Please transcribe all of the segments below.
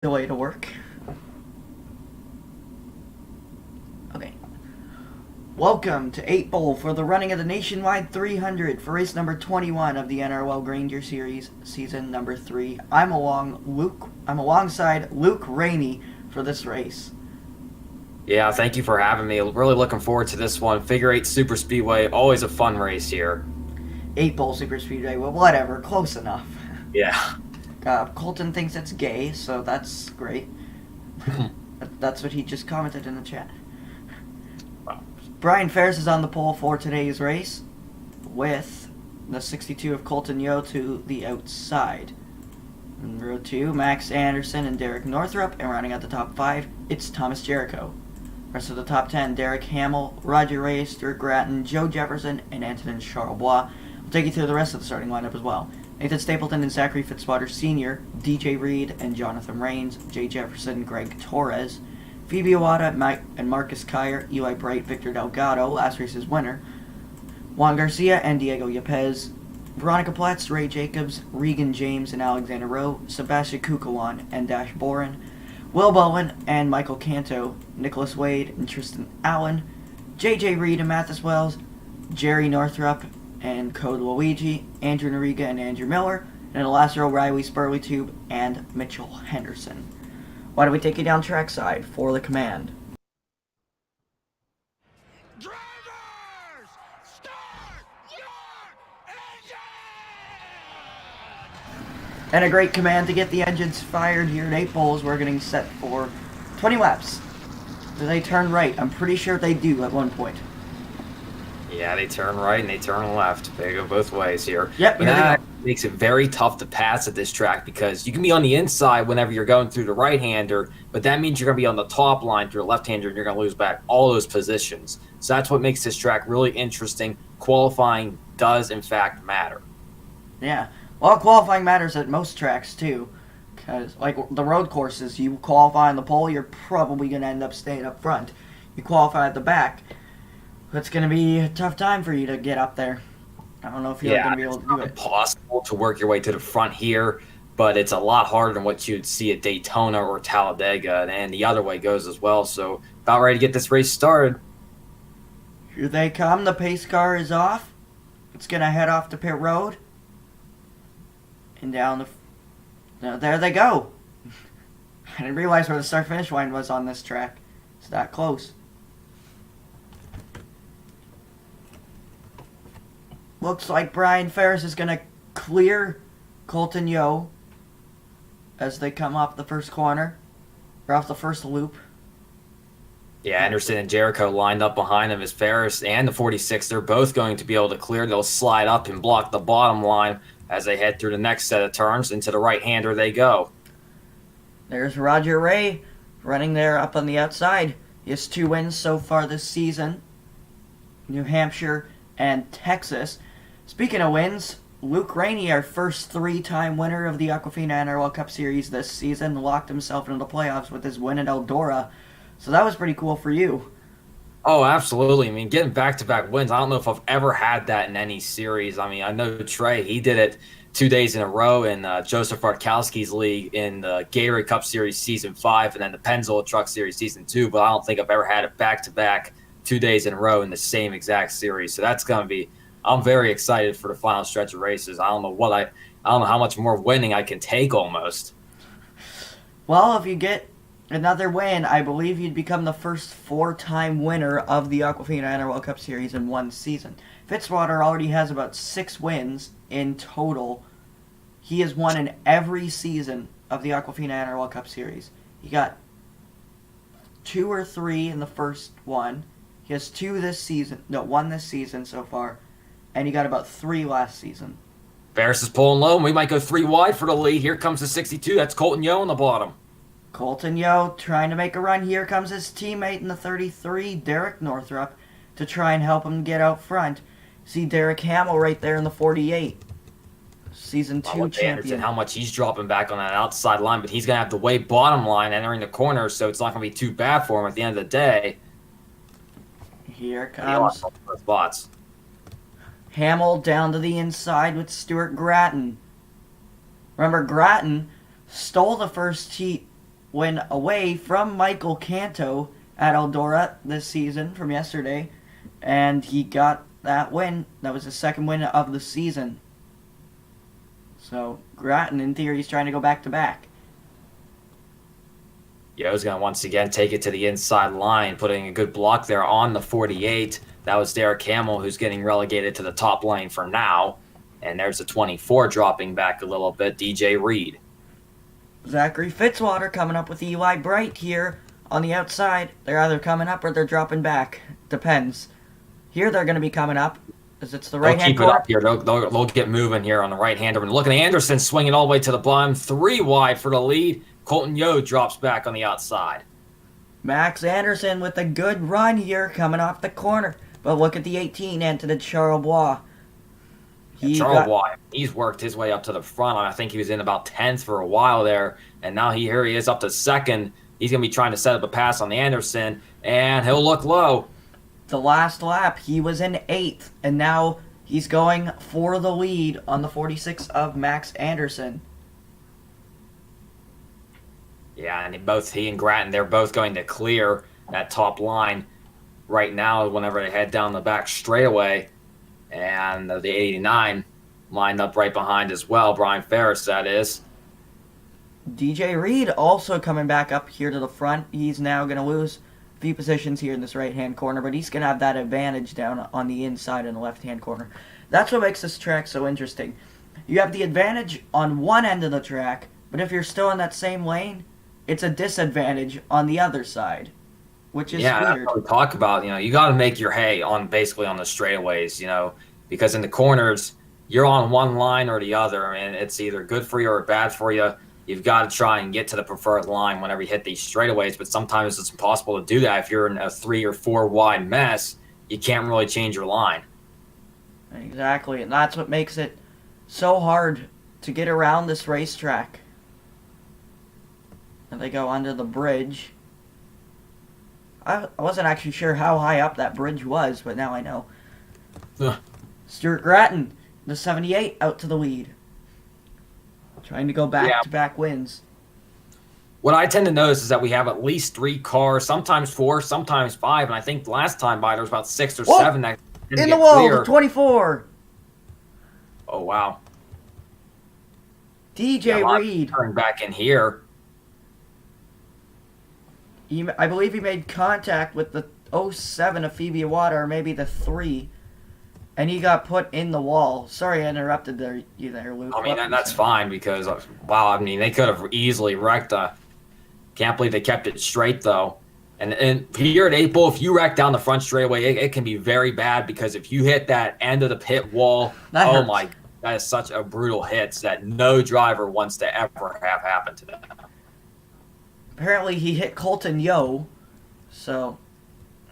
the way to work. Okay. Welcome to 8 Bowl for the running of the Nationwide 300 for race number 21 of the NROL Grainger Series, season number 3. I'm alongside Luke Rainey for this race. Yeah, thank you for having me. Really looking forward to this one. Figure 8 Super Speedway, always a fun race here. 8 Bowl Super Speedway, well, whatever, close enough. Yeah. Colton thinks it's gay, so that's great. That's what he just commented in the chat. Brian Ferris is on the pole for today's race with the 62 of Colton Yo to the outside. In row 2, Max Anderson and Derek Northrup, and rounding out the top 5, it's Thomas Jericho. Rest of the top 10, Derek Hamill, Roger Ray, Stuart Gratton, Joe Jefferson, and Antonin Charlebois. We'll take you through the rest of the starting lineup as well. Nathan Stapleton and Zachary Fitzwater Sr., DJ Reed and Jonathan Rains, Jay Jefferson, Greg Torres, Phoebe Iwata, Mike and Marcus Kyer, Eli Bright, Victor Delgado, last race's winner, Juan Garcia and Diego Yepes, Veronica Platts, Ray Jacobs, Regan James and Alexander Rowe, Sebastian Kukawan and Dash Boren, Will Bowen and Michael Canto, Nicholas Wade and Tristan Allen, JJ Reed and Mathis Wells, Jerry Northrup and Code Luigi, Andrew Noriga and Andrew Miller, and in the last row, Riley Spurley Tube and Mitchell Henderson. Why don't we take you down trackside for the command? Drivers, start your engine! And a great command to get the engines fired here at 8 Bowls. We're getting set for 20 laps. Do they turn right? I'm pretty sure they do at one point. Yeah, they turn right and they turn left. They go both ways here. Yep, but here they that go. makes it very tough to pass at this track because you can be on the inside whenever you're going through the right-hander, but that means you're going to be on the top line through the left-hander and you're going to lose back all those positions. So that's what makes this track really interesting. Qualifying does, in fact, matter. Yeah. Well, qualifying matters at most tracks, too. Because, like, the road courses, you qualify on the pole, you're probably going to end up staying up front. You qualify at the back, it's going to be a tough time for you to get up there. I don't know if you're going to be able to do it. It's possible to work your way to the front here, but it's a lot harder than what you'd see at Daytona or Talladega, and the other way goes as well. So about ready to get this race started. Here they come. The pace car is off. It's going to head off to pit road. And down the... Now, there they go. I didn't realize where the start-finish line was on this track. It's that close. Looks like Brian Ferris is going to clear Colton Yo as they come off the first corner, or off the first loop. Yeah, Anderson and Jericho lined up behind him as Ferris and the 46. They're both going to be able to clear. They'll slide up and block the bottom line as they head through the next set of turns. Into the right-hander they go. There's Roger Ray running there up on the outside. He has 2 wins so far this season. New Hampshire and Texas. Speaking of wins, Luke Rainey, our first 3-time winner of the Aquafina NRL Cup Series this season, locked himself into the playoffs with his win at Eldora. So that was pretty cool for you. Oh, absolutely. I mean, getting back-to-back wins, I don't know if I've ever had that in any series. I mean, I know Trey, he did it 2 days in a row in Joseph Bartkowski's league in the Gatorade Cup Series Season 5 and then the Pennzoil Truck Series Season 2, but I don't think I've ever had it back-to-back 2 days in a row in the same exact series. So that's going to be... I'm very excited for the final stretch of races. I don't know how much more winning I can take almost. Well, if you get another win, I believe you'd become the first 4-time winner of the Aquafina NRL Cup Series in one season. Fitzwater already has about 6 wins in total. He has won in every season of the Aquafina NRL Cup Series. He got 2 or 3 in the first one. He has 2 this season. No, 1 this season so far. And he got about 3 last season. Ferris is pulling low, and we might go 3 wide for the lead. Here comes the 62. That's Colton Yo on the bottom. Colton Yo trying to make a run. Here comes his teammate in the 33, Derek Northrup, to try and help him get out front. See Derek Hamill right there in the 48. Season 2 champion. Anderson, how much he's dropping back on that outside line, but he's going to have the way bottom line entering the corner, so it's not going to be too bad for him at the end of the day. Here comes spots. Hamill down to the inside with Stuart Gratton. Remember, Gratton stole the first heat win away from Michael Canto at Eldora this season from yesterday, and he got that win. That was his second win of the season. So Grattan, in theory, is trying to go back-to-back. Yo's going to once again take it to the inside line, putting a good block there on the 48. That was Derek Hamill, who's getting relegated to the top lane for now. And there's the 24 dropping back a little bit, DJ Reed. Zachary Fitzwater coming up with Eli Bright here on the outside. They're either coming up or they're dropping back. Depends. Here they're going to be coming up, as it's the right-hand They'll keep it up here. They'll get moving here on the right-hander. And look at Anderson swinging all the way to the bottom. 3 wide for the lead. Colton Yo drops back on the outside. Max Anderson with a good run here coming off the corner. But look at the 18, Anthony Charlebois. He's worked his way up to the front. I think he was in about 10th for a while there. And now here he is up to second. He's going to be trying to set up a pass on the Anderson. And he'll look low. The last lap, he was in 8th. And now he's going for the lead on the 46 of Max Anderson. Yeah, and he and Grattan, they're both going to clear that top line right now whenever they head down the back straightaway. And the 89 lined up right behind as well. Brian Ferris, that is. DJ Reed also coming back up here to the front. He's now going to lose a few positions here in this right-hand corner, but he's going to have that advantage down on the inside in the left-hand corner. That's what makes this track so interesting. You have the advantage on one end of the track, but if you're still in that same lane, it's a disadvantage on the other side, which is weird. That's what we talk about. You got to make your hay basically on the straightaways, because in the corners, you're on one line or the other, and it's either good for you or bad for you. You've got to try and get to the preferred line whenever you hit these straightaways, but sometimes it's impossible to do that. If you're in a 3 or 4 wide mess, you can't really change your line. Exactly, and that's what makes it so hard to get around this racetrack. And they go under the bridge. I wasn't actually sure how high up that bridge was, but now I know. Stuart Grattan, the 78, out to the lead. Trying to go back-to-back wins. What I tend to notice is that we have at least 3 cars, sometimes 4, sometimes 5, and I think last time by there was about 6 or 7 that didn't in the get wall, clear. the 24. Oh, wow. DJ Reed. Turn back in here. I believe he made contact with the 07 of Phoebe Water, or maybe the 3, and he got put in the wall. Sorry I interrupted you there, Luke. I mean, that's fine because, wow, they could have easily wrecked. Can't believe they kept it straight, though. And here at 8 Bull, if you wreck down the front straightaway, it can be very bad because if you hit that end of the pit wall, that is such a brutal hit that no driver wants to ever have happen to them. Apparently he hit Colton Yo, so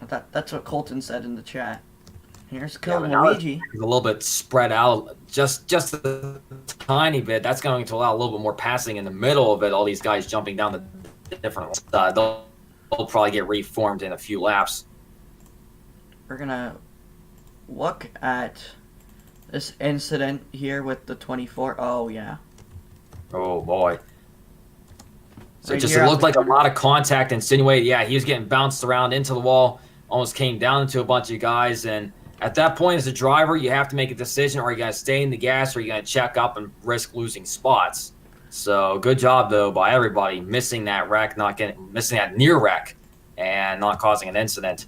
that's what Colton said in the chat. Here's Luigi. A little bit spread out, just a tiny bit. That's going to allow a little bit more passing in the middle of it. All these guys jumping down the different they'll probably get reformed in a few laps. We're going to look at this incident here with the 24. Oh, yeah. Oh, boy. So Right it looked like a lot of contact insinuated. Yeah, he was getting bounced around into the wall, almost came down into a bunch of guys. And at that point, as a driver, you have to make a decision. Are you going to stay in the gas or are you going to check up and risk losing spots? So good job, though, by everybody missing that wreck, missing that near wreck and not causing an incident.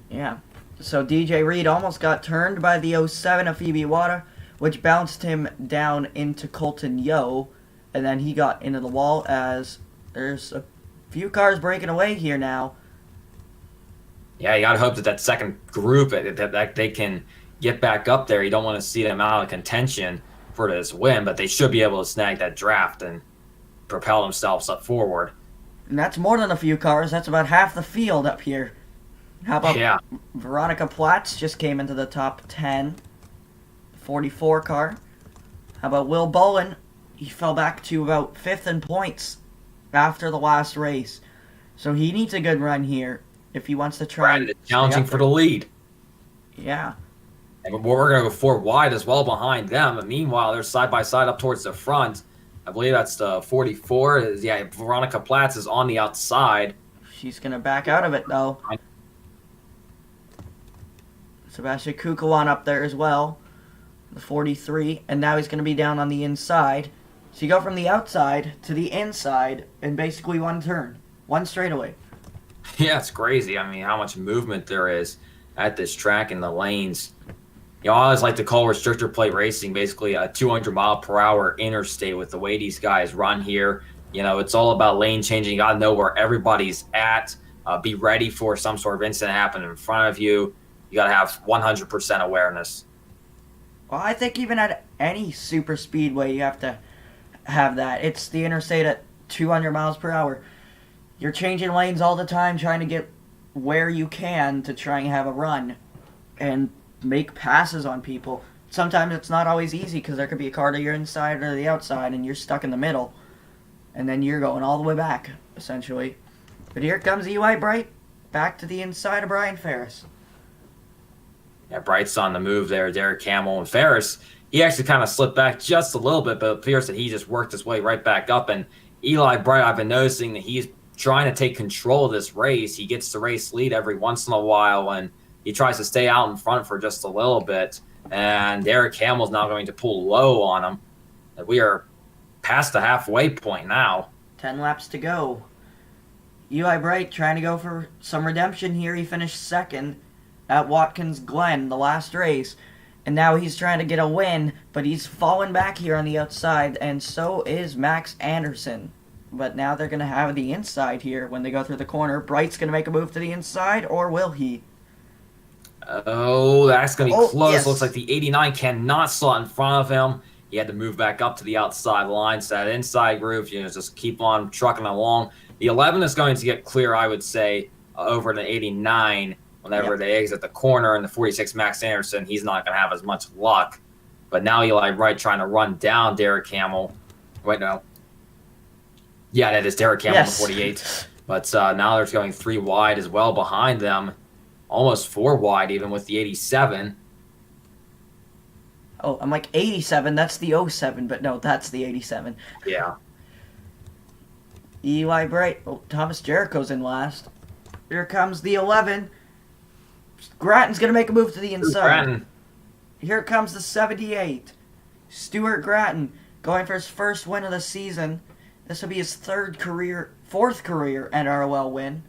Yeah. So DJ Reed almost got turned by the 07 of Phoebe Water, which bounced him down into Colton Yo. And then he got into the wall as there's a few cars breaking away here now. Yeah, you got to hope that second group, that they can get back up there. You don't want to see them out of contention for this win, but they should be able to snag that draft and propel themselves up forward. And that's more than a few cars. That's about half the field up here. How about Veronica Platts just came into the top 10, 44 car. How about Will Bowen? He fell back to about 5th in points after the last race. So he needs a good run here if he wants to try and challenging for the lead. Yeah. And we're going to go 4 wide as well behind them. And meanwhile, they're side by side up towards the front. I believe that's the 44. Yeah, Veronica Platz is on the outside. She's going to back out of it, though. Sebastian Kukulon up there as well, the 43, and now he's going to be down on the inside. So you go from the outside to the inside in basically one turn, one straightaway. Yeah, it's crazy. I mean, how much movement there is at this track in the lanes. You know, I always like to call restrictor plate racing basically a 200-mile-per-hour interstate with the way these guys run here. You know, it's all about lane changing. You got to know where everybody's at. Be ready for some sort of incident to happen in front of you. You got to have 100% awareness. Well, I think even at any super speedway, you have to have that. It's the interstate at 200 miles per hour. You're changing lanes all the time, trying to get where you can to try and have a run and make passes on people. Sometimes it's not always easy because there could be a car to your inside or the outside and you're stuck in the middle. And then you're going all the way back, essentially. But here comes Eli Bright, back to the inside of Brian Ferris. Yeah, Bright's on the move there. Derek Hamill and Ferris, he actually kind of slipped back just a little bit, but it appears that he just worked his way right back up. And Eli Bright, I've been noticing that he's trying to take control of this race. He gets the race lead every once in a while, and he tries to stay out in front for just a little bit. And Derek Hamill's now going to pull low on him. We are past the halfway point now. 10 laps to go. Eli Bright trying to go for some redemption here. He finished second at Watkins Glen, the last race. And now he's trying to get a win, but he's fallen back here on the outside, and so is Max Anderson. But now they're going to have the inside here when they go through the corner. Bright's going to make a move to the inside, or will he? Oh, that's going to be close. Yes. Looks like the 89 cannot slot in front of him. He had to move back up to the outside line. So that inside groove, just keep on trucking along. The 11 is going to get clear, I would say, over the 89 whenever they exit the corner. And the 46 Max Anderson, he's not going to have as much luck. But now Eli Wright trying to run down Derek Hamill. Wait, no. Yeah, that is Derek Hamill, Yes. the 48. But now they're going 3 wide as well behind them. Almost 4 wide even with the 87. Oh, I'm like 87. That's the 07, but no, that's the 87. Yeah. Eli Bright. Oh, Thomas Jericho's in last. Here comes the 11. Grattan's going to make a move to the inside. Grattan. Here comes the 78. Stuart Grattan going for his first win of the season. This will be his fourth career NROL win,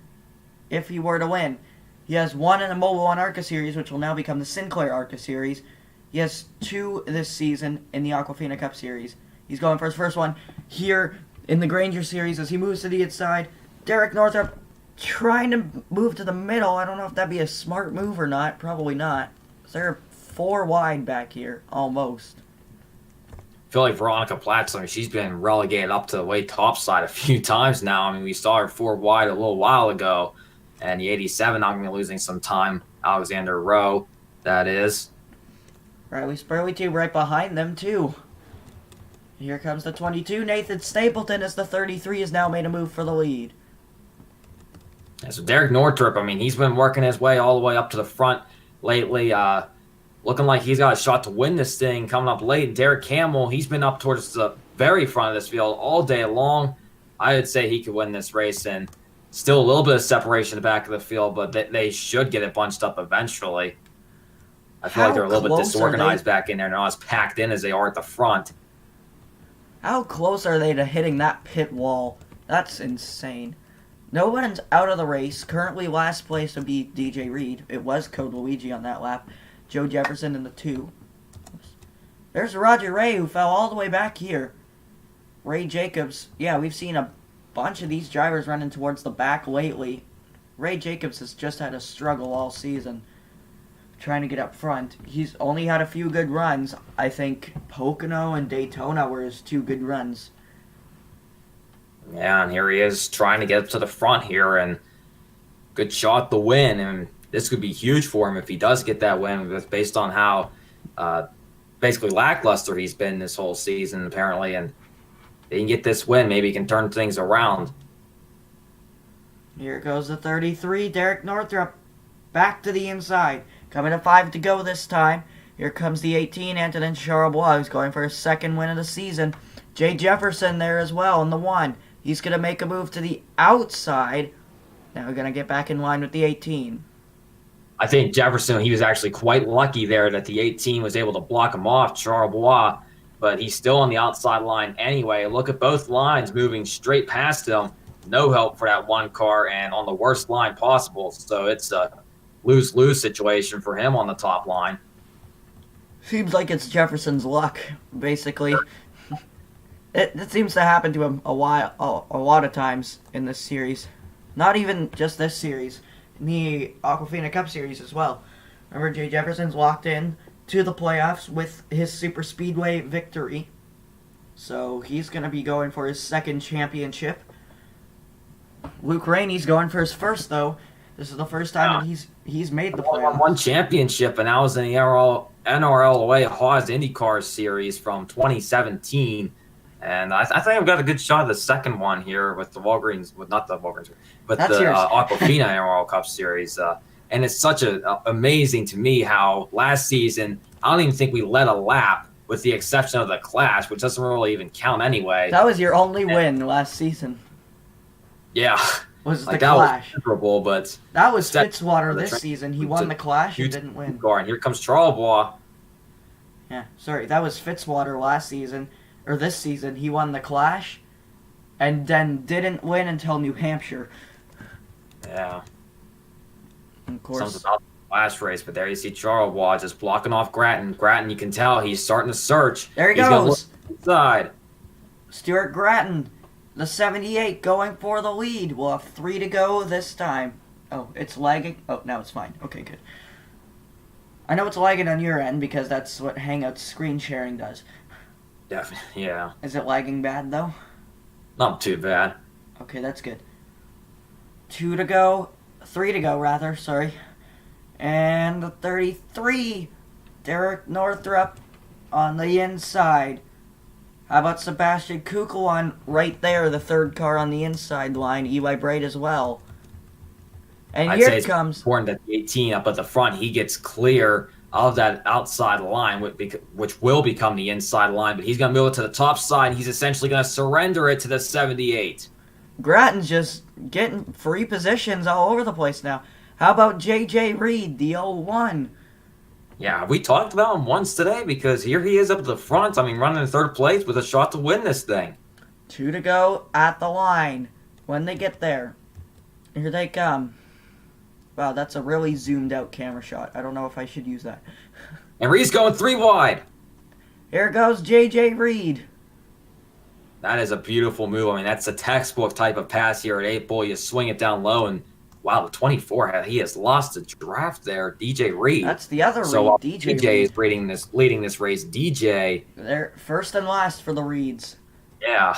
if he were to win. He has 1 in the Mobile One ARCA Series, which will now become the Sinclair ARCA Series. He has 2 this season in the Aquafina Cup Series. He's going for his first one here in the Grainger Series as he moves to the inside. Derek Northrup trying to move to the middle. I don't know if that'd be a smart move or not. Probably not. They're 4 wide back here, almost. I feel like Veronica Platz, she's been relegated up to the way top side a few times now. I mean, we saw her 4 wide a little while ago. And the 87 not going to be losing some time. Alexander Rowe, that is. Riley Spurley right behind them, too. Here comes the 22. Nathan Stapleton as the 33 has now made a move for the lead. Yeah, so Derek Northrup, he's been working his way all the way up to the front lately. Looking like he's got a shot to win this thing coming up late. And Derek Hamill, he's been up towards the very front of this field all day long. I would say he could win this race, and still a little bit of separation in the back of the field, but they should get it bunched up eventually. I feel like they're a little bit disorganized back in there. They're not as packed in as they are at the front. How close are they to hitting that pit wall? That's insane. No one's out of the race. Currently last place would be DJ Reed. It was Code Luigi on that lap. Joe Jefferson in the 2. There's Roger Ray, who fell all the way back here. Ray Jacobs. Yeah, we've seen a bunch of these drivers running towards the back lately. Ray Jacobs has just had a struggle all season trying to get up front. He's only had a few good runs. I think Pocono and Daytona were his 2 good runs. Yeah, and here he is trying to get up to the front here, and good shot to win. And this could be huge for him if he does get that win, based on how basically lackluster he's been this whole season, apparently. And if he can get this win, maybe he can turn things around. Here goes the 33, Derek Northrup, back to the inside. Coming to 5 to go this time. Here comes the 18, Antonin Charabois, who's going for his 2nd win of the season. Jay Jefferson there as well in the 1. He's going to make a move to the outside. Now we're going to get back in line with the 18. I think Jefferson, he was actually quite lucky there that the 18 was able to block him off, Charlebois, but he's still on the outside line anyway. Look at both lines moving straight past him. No help for that one car and on the worst line possible. So it's a lose-lose situation for him on the top line. Seems like it's Jefferson's luck, basically. It seems to happen to him a lot of times in this series. Not even just this series, in the Aquafina Cup series as well. Remember, Jay Jefferson's locked in to the playoffs with his Super Speedway victory. So he's going to be going for his second championship. Luke Rainey's going for his first, though. This is the first time that he's made the playoffs. One championship, and that was in the NROL away Haas IndyCar series from 2017. And I think I've got a good shot of the second one here with the Walgreens, not the Walgreens, but That's the yours. Aquafina NROL Cup series. And it's such amazing to me how last season, I don't even think we led a lap with the exception of the Clash, which doesn't really even count anyway. That was your only win last season. Yeah. Was the That Clash. was memorable, but That was Set- Fitzwater the this train- season. He won the Clash and didn't win. car, and here comes Charlebois. Yeah, sorry, that was Fitzwater last season, or this season. He won the Clash, and then didn't win until New Hampshire. Yeah. Of course. Something about the last race, but there you see Charlebois just blocking off Grattan. Grattan, you can tell he's starting to search. There he He's gonna goes. look inside. Stuart Grattan, the 78, going for the lead. We'll have 3 to go this time. Oh, it's lagging. Oh, now it's fine. Okay, good. I know it's lagging on your end because that's what Hangout screen sharing does. Definitely, yeah. Is it lagging bad, though? Not too bad. Okay, that's good. 2 to go. 3 to go, rather. Sorry. And the 33. Derek Northrup on the inside. How about Sebastian Kukulon right there, the third car on the inside line. Eli Braid as well. And I'd here say it it's comes. important that the 18 up at the front, he gets clear of that outside line, which will become the inside line, but he's going to move it to the top side. He's essentially going to surrender it to the 78. Grattan's just getting free positions all over the place now. How about J.J. Reed, the 01? Yeah, we talked about him once today because here he is up at the front. I mean, running in third place with a shot to win this thing. 2 to go at the line. When they get there, here they come. Wow, that's a really zoomed out camera shot. I don't know if I should use that. And Reed's going 3 wide. Here goes J.J. Reed. That is a beautiful move. I mean, that's a textbook type of pass here at 8 Bull. You swing it down low, and wow, the 24, he has lost the draft there. DJ Reed. That's the other Reed, So DJ DJ Reed. is leading this race. DJ. They're first and last for the Reeds. Yeah.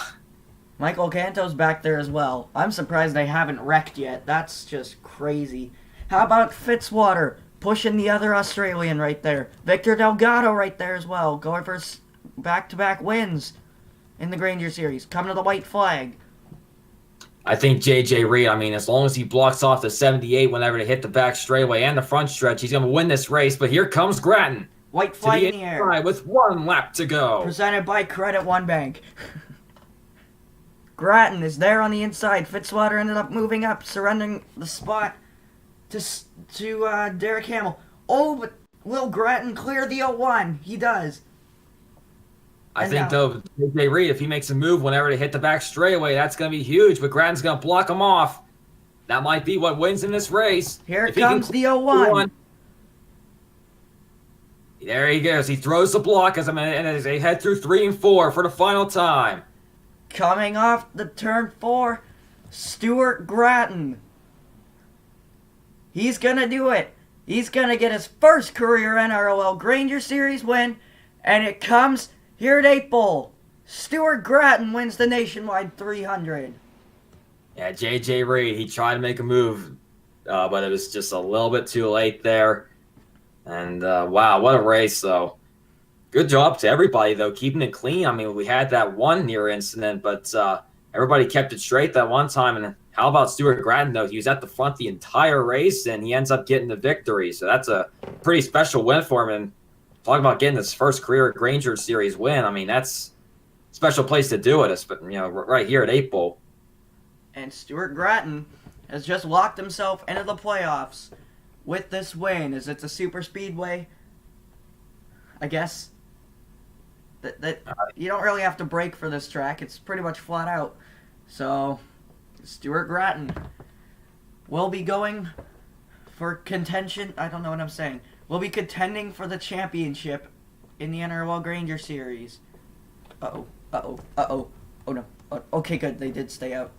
Michael Canto's back there as well. I'm surprised they haven't wrecked yet. That's just crazy. How about Fitzwater pushing the other Australian right there? Victor Delgado right there as well, going for back-to-back wins in the Grainger series. Coming to the white flag. I think JJ Reed, I mean, as long as he blocks off the 78 whenever they hit the back straightaway and the front stretch, he's going to win this race. But here comes Grattan. White To flag the in the air. inside with 1 lap to go. Presented by Credit One Bank. Grattan is there on the inside. Fitzwater ended up moving up, surrendering the spot to Derek Hamill. Oh, but will Grattan clear the 01? He does. I And think, now- though, JJ Reed, if he makes a move whenever they hit the back straightaway, that's going to be huge. But Grattan's going to block him off. That might be what wins in this race. Here If he can comes the 01. There he goes. He throws the block as they head through 3 and 4 for the final time. Coming off the turn 4, Stuart Grattan. He's going to do it. He's going to get his first career NROL Grainger Series win, and it comes here at 8 Bull. Stuart Grattan wins the Nationwide 300. Yeah, JJ Reed, he tried to make a move, but it was just a little bit too late there. And wow, what a race, though. Good job to everybody, though, keeping it clean. I mean, we had that one near incident, but everybody kept it straight that one time. And how about Stuart Grattan, though? He was at the front the entire race, and he ends up getting the victory. So that's a pretty special win for him. And talking about getting his first career Grainger Series win, I mean, that's special place to do it, but right here at 8 Bowl. And Stuart Gratton has just locked himself into the playoffs with this win. As it's a super speedway, I guess that you don't really have to brake for this track. It's pretty much flat out. So Stuart Gratton will be going for contention. I don't know what I'm saying. Will be contending for the championship in the NROL Grainger series. Oh no. Okay, good. They did stay out.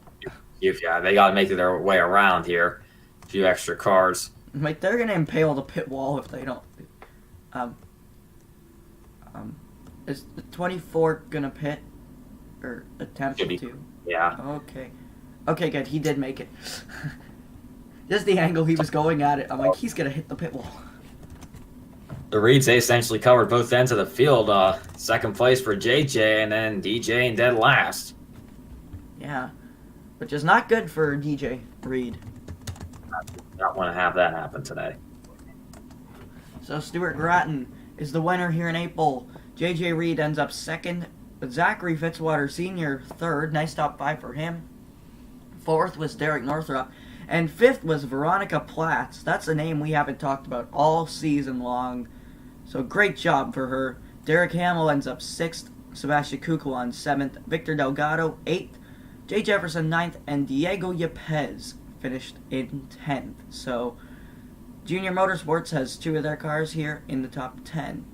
Yeah, they got to make their way around here. A few extra cars. Like, they're gonna impale the pit wall if they don't. Is the 24 gonna pit or attempt to? Yeah. Okay, good. He did make it. Just the angle he was going at it. I'm like, he's gonna hit the pit wall. The Reeds, they essentially covered both ends of the field. Second place for JJ, and then DJ in dead last. Yeah, which is not good for DJ Reed. Not want to have that happen today. So Stuart Gratton is the winner here in 8 Bowl. JJ Reed ends up second. Zachary Fitzwater Sr. third. Nice top 5 for him. Fourth was Derek Northrup. And fifth was Veronica Platts. That's a name we haven't talked about all season long. So great job for her. Derek Hamill ends up 6th. Sebastian Kukulon 7th. Victor Delgado 8th. Jay Jefferson 9th. And Diego Yepes finished in 10th. So Junior Motorsports has 2 of their cars here in the top 10.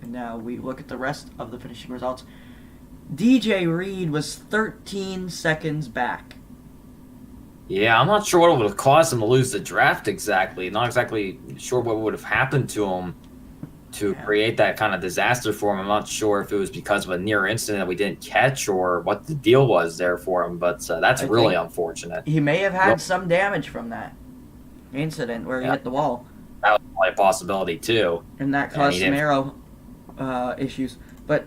And now we look at the rest of the finishing results. DJ Reed was 13 seconds back. Yeah, I'm not sure what would have caused him to lose the draft exactly. Not exactly sure what would have happened to him to create that kind of disaster for him. I'm not sure if it was because of a near incident that we didn't catch or what the deal was there for him, but that's really unfortunate. He may have had some damage from that incident where he hit the wall. That was probably a possibility, too. And that caused some aero issues. But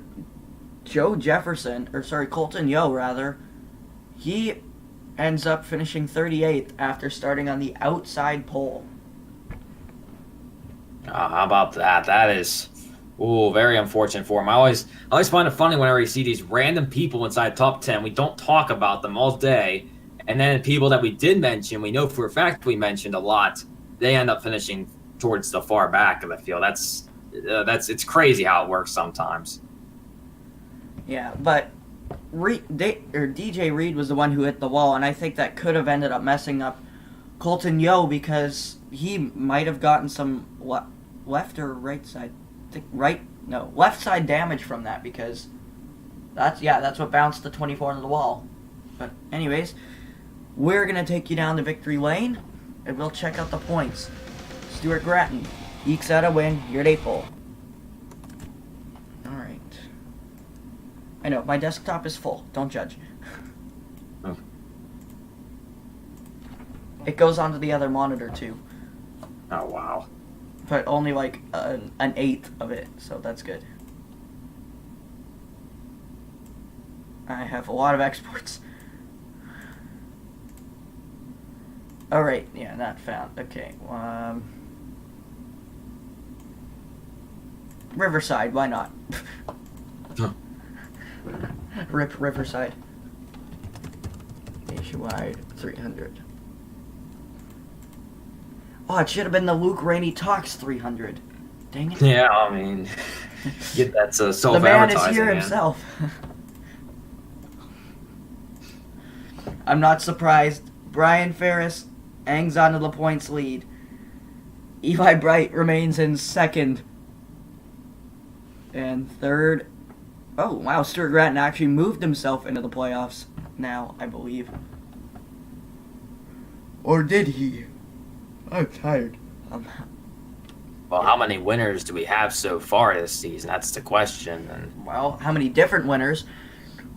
Colton Yo, rather, he ends up finishing 38th after starting on the outside pole. How about that? That is, very unfortunate for him. I always find it funny whenever you see these random people inside top 10. We don't talk about them all day, and then people that we did mention, we know for a fact we mentioned a lot, they end up finishing towards the far back of the field. It's crazy how it works sometimes. Yeah, but DJ Reed was the one who hit the wall, and I think that could have ended up messing up Colton Yo because he might have gotten some left or right side, left side damage from that because that's what bounced the 24 into the wall. But anyways, we're gonna take you down to victory lane, and we'll check out the points. Stuart Gratton ekes out a win here at 8 Bowl. Alright. I know, my desktop is full. Don't judge. Oh. It goes onto the other monitor, too. Oh, wow. But only like an eighth of it, so that's good. I have a lot of exports. Alright, yeah, not found. Okay, Riverside, why not? Rip Riverside. Nationwide 300. Oh, it should have been the Luke Rainey Talks 300. Dang it. Yeah, I mean, that's self-advertising. The man is here himself. I'm not surprised. Brian Ferris hangs on to the points lead. Eli Bright remains in second. And third. Oh, wow, Stuart Gratton actually moved himself into the playoffs now, I believe. Or did he? I'm tired. Well, how many winners do we have so far this season? That's the question. And well, how many different winners?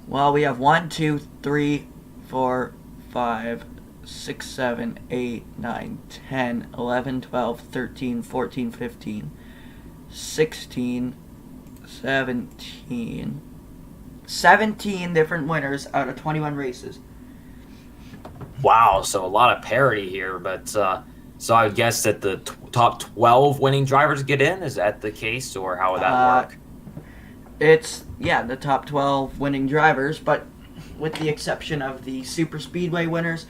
Well, we have 1, 2, 3, 4, 5, 6, 7, 8, 9, 10, 11, 12, 13, 14, 15, 16, 17 different winners out of 21 races. wow, so a lot of parity here. But so I would guess that the top 12 winning drivers get in. Is that the case, or how would that work? It's, yeah, the top 12 winning drivers, but with the exception of the super speedway winners,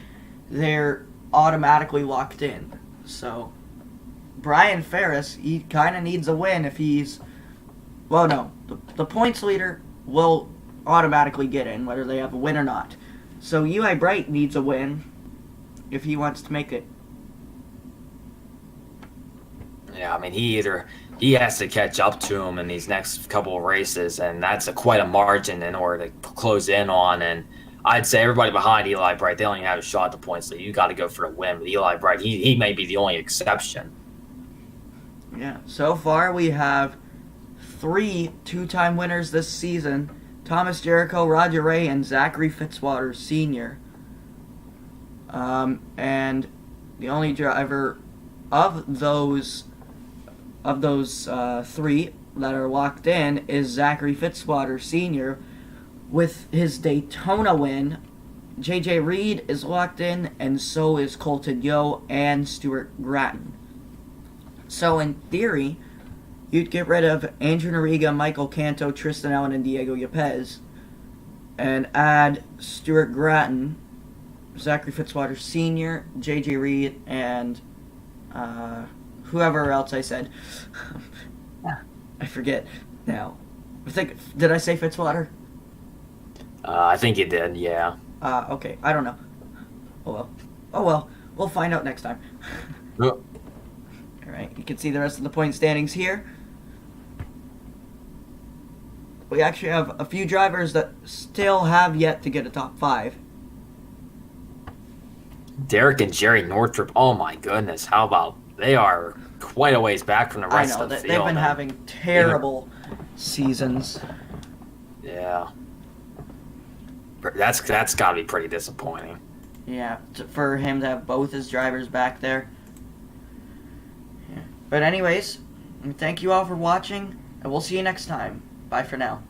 they're automatically locked in. So Brian Ferris, he kind of needs a win if he's, well, no, the points leader will automatically get in whether they have a win or not. So Eli Bright needs a win if he wants to make it. Yeah, I mean, he has to catch up to him in these next couple of races, and that's quite a margin in order to close in on. And I'd say everybody behind Eli Bright, they don't even have a shot at the points lead. You got to go for a win. With Eli Bright, he may be the only exception. Yeah, so far we have 3 two-time winners this season: Thomas Jericho, Roger Ray, and Zachary Fitzwater Sr. And the only driver of those 3 that are locked in is Zachary Fitzwater Sr. With his Daytona win, JJ Reed is locked in, and so is Colton Yo and Stuart Gratton. So in theory, you'd get rid of Andrew Noriega, Michael Canto, Tristan Allen, and Diego Yepes, and add Stuart Gratton, Zachary Fitzwater Sr., JJ Reed, and whoever else I said. I forget now. Did I say Fitzwater? I think you did, yeah. Okay, I don't know. Oh well. We'll find out next time. Oh. Alright, you can see the rest of the point standings here. We actually have a few drivers that still have yet to get a top 5. Derek and Jerry Northrup, oh my goodness, how about they are quite a ways back from the rest of the field. They've been having terrible seasons. Yeah. That's got to be pretty disappointing. Yeah, for him to have both his drivers back there. Yeah. But anyways, thank you all for watching, and we'll see you next time. Bye for now.